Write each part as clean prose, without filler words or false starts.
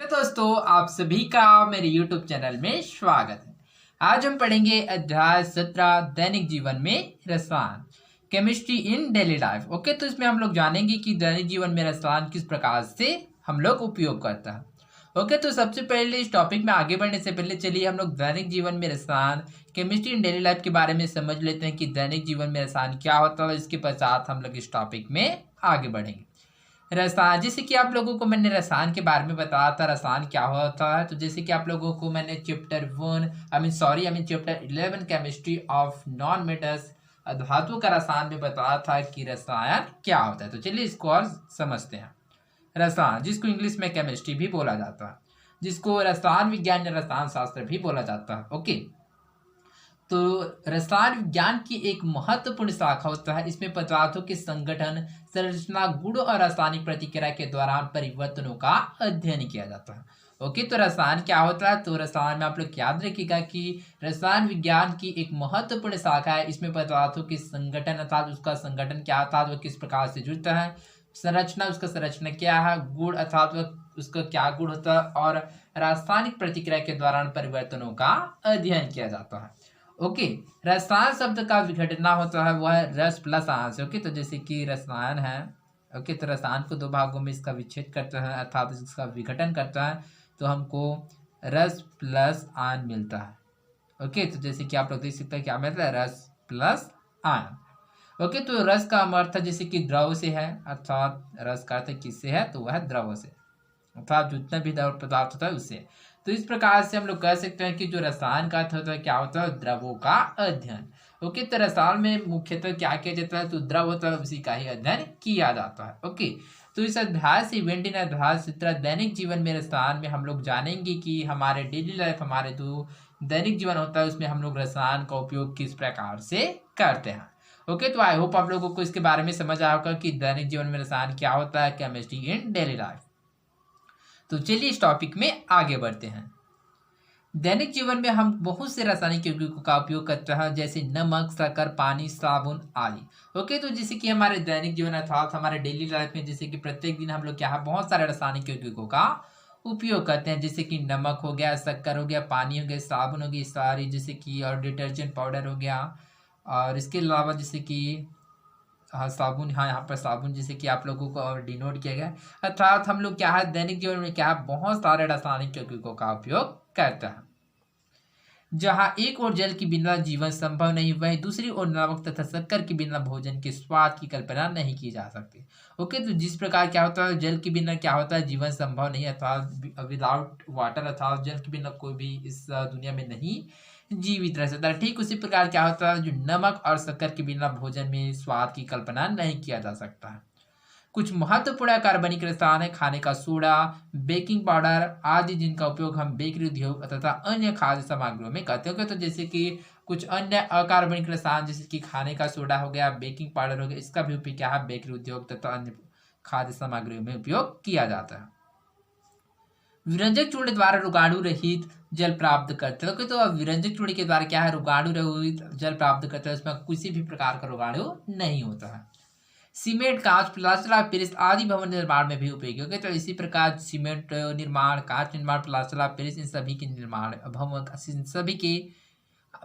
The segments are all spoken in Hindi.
दोस्तों, आप सभी का मेरे YouTube चैनल में स्वागत है। आज हम पढ़ेंगे अध्याय 17 दैनिक जीवन में रसायन, chemistry in daily life. Okay, तो इसमें हम लोग जानेंगे कि दैनिक जीवन में रसायन किस प्रकार से हम लोग उपयोग करता है। ओके, तो सबसे पहले इस टॉपिक में आगे बढ़ने से पहले चलिए हम लोग दैनिक जीवन में रसायन, केमिस्ट्री इन डेली लाइफ के बारे में समझ लेते हैं कि दैनिक जीवन में रसायन क्या होता है। इसके पश्चात हम लोग इस टॉपिक में आगे बढ़ेंगे। रसायन, जैसे कि आप लोगों को मैंने रसायन के बारे में बताया था रसायन क्या होता है। तो जैसे कि आप लोगों को मैंने chapter 11 chemistry of non metals धातु का रसायन में बताया था कि रसायन क्या होता है। तो चलिए इसको और समझते हैं। रसायन, जिसको इंग्लिश में केमिस्ट्री भी बोला जाता है, जिसको रसायन विज्ञान या रसायन शास्त्र भी बोला जाता है। ओके, तो रसायन विज्ञान की एक महत्वपूर्ण शाखा होता है। इसमें पदार्थों के संगठन, संरचना, गुण और रासायनिक प्रतिक्रिया के दौरान परिवर्तनों का अध्ययन किया जाता है। ओके, तो रसायन क्या होता है? तो रसायन में आप लोग याद रखिएगा कि रसायन विज्ञान की एक महत्वपूर्ण शाखा है। इसमें पदार्थों के संगठन अर्थात उसका संगठन क्या होता है, वो किस प्रकार से जुड़ता है, संरचना, उसका संरचना क्या है, गुण अर्थात उसका क्या गुण होता है, और रासायनिक प्रतिक्रिया के दौरान परिवर्तनों का अध्ययन किया जाता है। ओके, रसायन शब्द का विघटना होता है वह रस प्लस आयन से। ओके, तो जैसे कि रसायन है, ओके, तो रसायन को दो भागों में इसका विच्छेद करता है अर्थात इसका विघटन करता है, तो हमको रस प्लस आयन मिलता है। ओके, तो जैसे कि आप लोग देख सकते हैं क्या मिलता है, रस प्लस आयन। ओके, तो रस का अर्थ जैसे कि द्रव से है, अर्थात रस का अर्थ किससे है, तो वह द्रव से, अर्थात जितना भी द्रव पदार्थ होता है उससे। तो इस प्रकार से हम लोग कह सकते हैं कि जो रसायन का अर्थ होता है क्या होता है, द्रवों का अध्ययन। ओके, तो रसायन में मुख्यतः क्या किया जाता है, तो द्रव होता है उसी का ही अध्ययन किया जाता है। ओके, तो इस अध्याय से 20 अध्याय 17 दैनिक जीवन में रसायन में हम लोग जानेंगे कि हमारे डेली लाइफ, हमारे जो दैनिक जीवन होता है उसमें हम लोग रसायन का उपयोग किस प्रकार से करते हैं। ओके, तो आई होप आप लोगों को इसके बारे में समझ आया होगा कि दैनिक जीवन में रसायन क्या होता है, केमिस्ट्री इन डेली लाइफ। तो चलिए इस टॉपिक में आगे बढ़ते हैं। दैनिक जीवन में हम बहुत से रासायनिक यौगिकों का उपयोग करते हैं, जैसे नमक, शक्कर, पानी, साबुन आदि। ओके, तो जैसे कि हमारे दैनिक जीवन अर्थात हमारे डेली लाइफ में जैसे कि प्रत्येक दिन हम लोग क्या है, बहुत सारे रासायनिक यौगिकों का उपयोग करते हैं, जैसे कि नमक हो गया, शक्कर हो गया, पानी हो गया, साबुन हो गई, सारी जैसे कि, और डिटर्जेंट पाउडर हो गया, और इसके अलावा जैसे कि हाँ साबुन, हाँ यहाँ पर साबुन जैसे कि आप लोगों को और डिनोट किया गया। अर्थात हम लोग क्या है, दैनिक जीवन में क्या है, बहुत सारे रासायनिक यौगिकों का उपयोग करता है। जहाँ एक ओर जल के बिना जीवन संभव नहीं, वही दूसरी ओर नमक तथा शक्कर के बिना भोजन के स्वाद की कल्पना नहीं की जा सकती। ओके, तो जिस प्रकार क्या होता है, जल के बिना क्या होता है, जीवन संभव नहीं, अर्थात विदाउट वाटर, अर्थात जल के बिना कोई भी इस दुनिया में नहीं जीवित रह सकता है। ठीक उसी प्रकार क्या होता है, जो नमक और शक्कर के बिना भोजन में स्वाद की कल्पना नहीं किया जा सकता है। कुछ महत्वपूर्ण कार्बनिक रसायन है, खाने का सोडा, बेकिंग पाउडर आदि, जिनका उपयोग हम बेकरी उद्योग तथा अन्य खाद्य सामग्रियों में करते हैं। तो जैसे कि कुछ अन्य अकार्बनिक रसायन जैसे कि खाने का सोडा हो गया, बेकिंग पाउडर हो गया, इसका भी उपयोग क्या है, बेकरी उद्योग तथा अन्य खाद्य सामग्रियों में उपयोग किया जाता है। विरंजक चूर्ण द्वारा रोगाणु रहित जल प्राप्त करते हैं। तो विरंजक चूर्ण के द्वारा क्या है, रोगाणु रहित जल प्राप्त करते हैं, उसमें किसी भी प्रकार का रोगाणु नहीं होता है। सीमेंट, कांच, प्लास्टर, पेरिस आदि भवन निर्माण में भी उपयोगी होगा। तो इसी प्रकार सीमेंट निर्माण, कांच निर्माण, प्लास्टर, पेरिस, इन सभी के निर्माण इन सभी के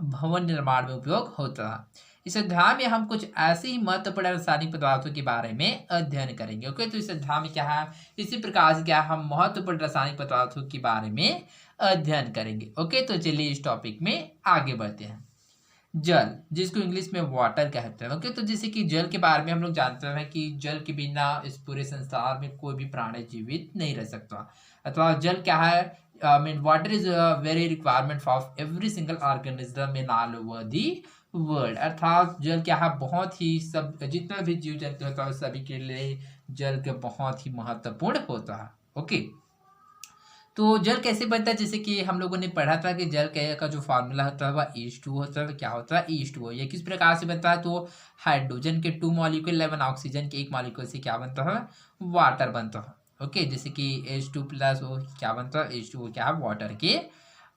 भवन निर्माण में उपयोग होता है। इस अध्याय में हम कुछ ऐसे ही महत्वपूर्ण रासायनिक पदार्थों के बारे में अध्ययन करेंगे। ओके, तो इस अध्याय में क्या है, इसी प्रकार से क्या हम महत्वपूर्ण रासायनिक पदार्थों के बारे में अध्ययन करेंगे। ओके, तो चलिए इस टॉपिक में आगे बढ़ते हैं। जल, जिसको इंग्लिश में वाटर कहते हैं। ओके, तो जैसे कि जल के बारे में हम लोग जानते हैं कि जल के बिना इस पूरे संसार में कोई भी प्राणी जीवित नहीं रह सकता। अथवा जल क्या है, mean water is very requirement for every single organism in all over the world. अर्थात जल क्या है, बहुत ही सब जितना भी जीव जंतु होता है सभी के लिए जल के बहुत ही महत्वपूर्ण होता है। ओके, तो जल कैसे बनता है, जैसे कि हम लोगों ने पढ़ा था कि जल का जो फार्मूला होता है वह H2 होता है। क्या होता है, H2O। ये किस प्रकार से बनता है, तो हाइड्रोजन के 2 मॉलिक्यूल एवं ऑक्सीजन के 1 मॉलिक्यूल से क्या बनता है, वाटर बनता है। ओके, जैसे कि H2 प्लस O क्या बनता है, H2O क्या है, वाटर के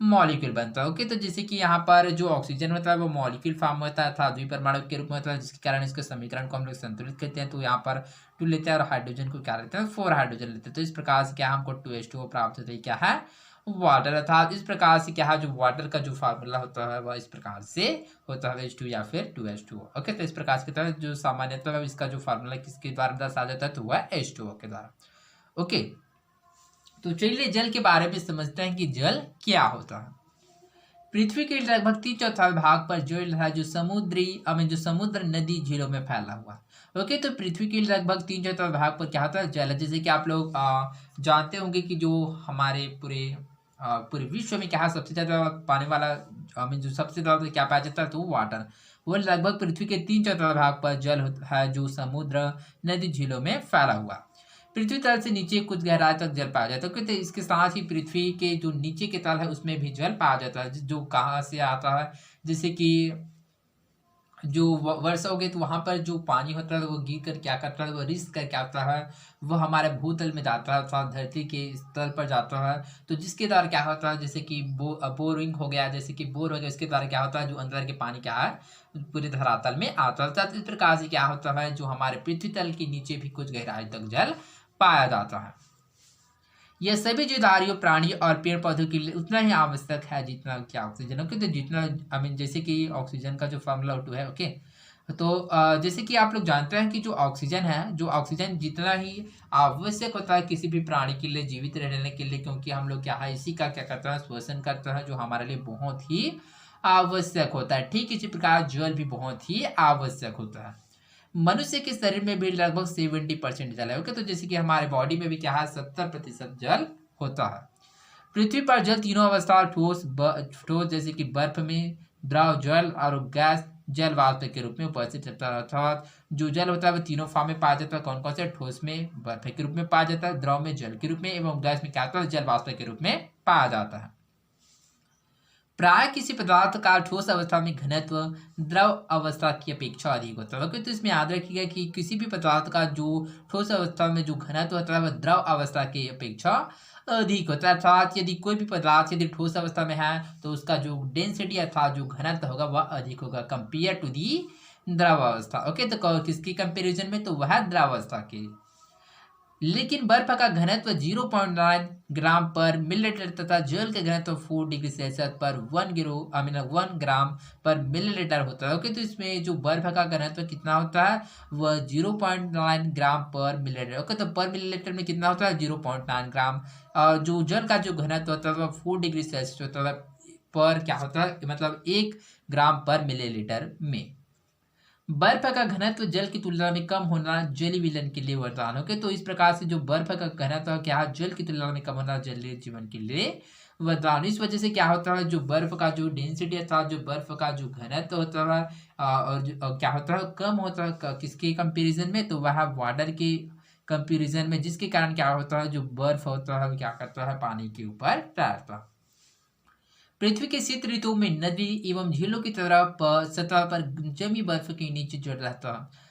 मॉलिक्यूल बनता है। ओके, तो जैसे कि यहाँ पर जो ऑक्सीजन होता है वो मॉलिक्यूल फॉर्म होता है था द्विपरमाणु के रूप में होता है, जिसके कारण इसके समीकरण को हम लोग संतुलित करते हैं। तो यहाँ पर 2 लेते हैं और हाइड्रोजन को क्या लेते हैं, 4 हाइड्रोजन लेते हैं। तो इस प्रकार से क्या हमको 2H2O प्राप्त होता है, क्या है, वाटर। अर्थात इस प्रकार से क्या है, जो वाटर का जो फार्मूला होता है वह इस प्रकार से होता है H2 या फिर 2H2O। ओके, तो इस प्रकार से कहता है जो सामान्यतः है इसका जो फार्मूला किसके द्वारा दर्शाया जाता है, तो वह H2O के द्वारा। ओके, तो चलिए जल के बारे में समझते हैं कि जल क्या होता है। पृथ्वी के लगभग 3/4 भाग पर जल है जो जो समुद्र नदी झीलों में फैला हुआ। ओके, तो पृथ्वी के लगभग 3/4 भाग पर क्या होता है, जल है। जैसे कि आप लोग जानते होंगे कि जो हमारे पूरे विश्व में क्या है, सबसे ज्यादा पानी वाला जो सबसे ज्यादा क्या पाया जाता है, तो वाटर। वो लगभग पृथ्वी के 3/4 भाग पर जल है जो समुद्र नदी झीलों में फैला हुआ। पृथ्वी तल से नीचे कुछ गहराई तक जल पाया जाता है। तो इसके साथ ही पृथ्वी के जो नीचे के तल है उसमें भी जल पाया जाता है, जो कहाँ से आता है, जैसे कि जो वर्षा हो गई तो वहां पर जो पानी होता है वो गिर कर क्या करता है, वो रिस कर क्या आता है, वो हमारे भूतल में जाता है अर्थात धरती के तल पर जाता है। तो जिसके द्वारा क्या होता है, जैसे कि बोरिंग हो गया, जैसे कि बोर हो गया, इसके द्वारा क्या होता है, जो अंदर के पानी क्या है पूरे धरातल में आता है। अर्थात इस प्रकार से क्या होता है, जो हमारे पृथ्वी तल के नीचे भी कुछ गहराई तक जल पाया जाता है। यह सभी जीवधारियों, प्राणी और पेड़ पौधों के लिए उतना ही आवश्यक है जितना क्या ऑक्सीजन। ओके, तो जितना जैसे कि ऑक्सीजन का जो फॉर्मूला O2 है। ओके, तो जैसे कि आप लोग जानते हैं कि जो ऑक्सीजन जितना ही आवश्यक होता है किसी भी प्राणी के लिए जीवित रहने के लिए, क्योंकि हम लोग क्या है इसी का क्या करता है, श्वसन करता है, जो हमारे लिए बहुत ही आवश्यक होता है। ठीक इसी प्रकार जल भी बहुत ही आवश्यक होता है। मनुष्य के शरीर में भी लगभग 70% जल है। ओके, तो जैसे कि हमारे बॉडी में भी क्या है, 70% जल होता है। पृथ्वी पर जल तीनों अवस्था, ठोस जैसे कि बर्फ में, द्रव जल और गैस जल वाष्प के रूप में उपस्थित रहता है। अर्थात जो जल होता है वो तीनों फॉर्म में पाया जाता है। कौन कौन से, ठोस में बर्फ के रूप में पाया जाता है, द्रव में जल के रूप में, एवं गैस में क्या होता है, जल वाष्प के रूप में पाया जाता है। प्राय किसी पदार्थ का ठोस अवस्था में घनत्व द्रव अवस्था की अपेक्षा अधिक होता है। तो इसमें याद रखिएगा कि किसी भी पदार्थ का जो ठोस अवस्था में जो घनत्व होता है वह द्रव अवस्था की अपेक्षा अधिक होता है। अर्थात यदि कोई भी पदार्थ यदि ठोस अवस्था में है तो उसका जो डेंसिटी अर्थात जो घनत्व होगा वह अधिक होगा कंपेयर टू दी द्रव अवस्था। ओके, तो किसकी कंपेरिजन में, तो वह द्रव अवस्था की। लेकिन बर्फ का घनत्व 0.9 ग्राम पर मिलीलीटर तथा जल का घनत्व 4 डिग्री सेल्सियस पर 1 ग्राम पर मिलीलीटर होता है। ओके, तो इसमें जो बर्फ का घनत्व कितना होता है, वह 0.9 ग्राम पर मिलीलीटर। ओके, तो पर मिलीलीटर में कितना होता है, 0.9 ग्राम। और जो जल का जो घनत्व होता है वह 4 डिग्री सेल्सियस होता है पर क्या होता है, मतलब 1 ग्राम पर मिलीलीटर में। बर्फ का घनत्व जल की तुलना में कम होना जलीय विलयन के लिए वरदान। ओके, तो इस प्रकार से जो बर्फ का घनत्व क्या है, जल की तुलना में कम होना जलीय जीवन के लिए वरदान। इस वजह से क्या होता है, जो बर्फ का जो डेंसिटी अर्थात जो बर्फ का जो घनत्व होता है और क्या होता है, कम होता है किसके कंपेरिजन में, तो वह वाटर के कंपेरिजन में, जिसके कारण क्या होता है, जो बर्फ होता है वो क्या करता है, पानी के ऊपर तैरता है। पृथ्वी के शीत ऋतु में नदी एवं झीलों की तरफ सतह पर जमी बर्फ के नीचे जड़ रहता है।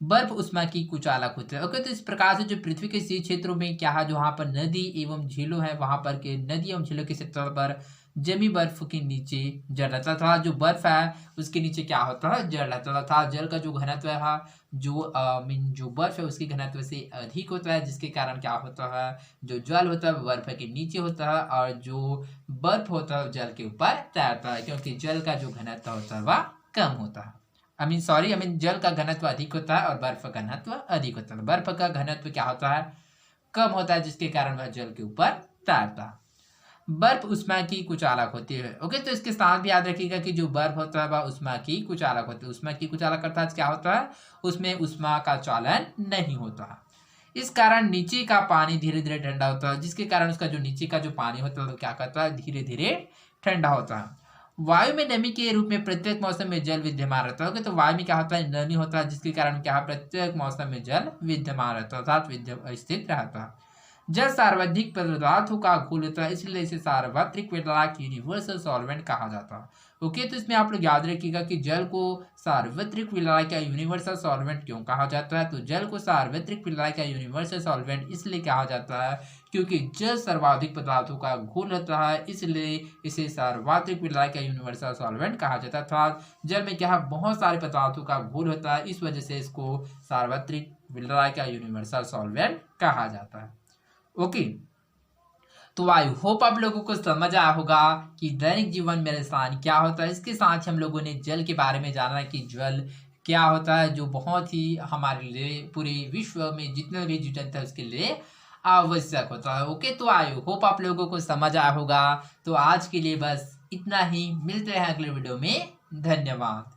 बर्फ उष्मा की कुचालक होते हैं। ओके, तो इस प्रकार से जो पृथ्वी के शीत क्षेत्रों में क्या है, जो वहां पर नदी एवं झीलों है वहां पर के नदी एवं झीलों की सतह पर जमी बर्फ के नीचे जड़ रहता था। जो बर्फ है उसके नीचे क्या होता है, जड़ रहता था। जल का जो घनत्व है, जो बर्फ है उसके घनत्व से अधिक होता है, जिसके कारण क्या होता है, जो जल होता है वो बर्फ के नीचे होता है और जो बर्फ होता है जल के ऊपर तैरता है, क्योंकि जल का जो घनत्व होता है वह कम होता है। जल का घनत्व अधिक होता है और बर्फ का घनत्व अधिक होता है। बर्फ का घनत्व क्या होता है, कम होता है, जिसके कारण वह जल के ऊपर तैरता है। बर्फ उष्मा की कुचालक होती है। ओके, तो इसके साथ भी याद रखिएगा कि जो बर्फ होता है वह उष्मा की कुचालक होती है। उष्मा की कुचालक अर्थात क्या होता है, उसमें उष्मा का चालन नहीं होता है। इस कारण नीचे का पानी धीरे धीरे ठंडा होता है, जिसके कारण उसका जो नीचे का जो पानी होता है वो क्या करता है, धीरे धीरे ठंडा होता है। वायु में नमी के रूप में प्रत्येक मौसम में जल विद्यमान रहता है। तो वायु में क्या होता है, नमी होता है, जिसके कारण क्या प्रत्येक मौसम में जल विद्यमान रहता है अर्थात स्थित रहता है। जल सार्वत्रिक पदार्थों का घोल होता है, इसलिए इसे सार्वत्रिक विलायक यूनिवर्सल सॉल्वेंट कहा जाता है। ओके, तो इसमें आप लोग याद रखिएगा कि जल को सार्वत्रिक विलायक या यूनिवर्सल सॉल्वेंट क्यों कहा जाता है। तो जल को सार्वत्रिक विलायक या यूनिवर्सल सॉल्वेंट इसलिए कहा जाता है क्योंकि जल सर्वाधिक पदार्थों का घोल होता है, इसलिए इसे सार्वत्रिक विलायक या यूनिवर्सल सॉल्वेंट कहा जाता है। अर्थात जल में क्या है, बहुत सारे पदार्थों का घोल होता है, इस वजह से इसको सार्वत्रिक विलायक या यूनिवर्सल सॉल्वेंट कहा जाता है। ओके, तो आई होप आप लोगों को समझ आया होगा कि दैनिक जीवन में रसायन क्या होता है। इसके साथ ही हम लोगों ने जल के बारे में जाना कि जल क्या होता है, जो बहुत ही हमारे लिए पूरे विश्व में जितने भी जीव जंतु है उसके लिए आवश्यक होता है। ओके, तो आई होप आप लोगों को समझ आया होगा। तो आज के लिए बस इतना ही, मिलते हैं अगले वीडियो में। धन्यवाद।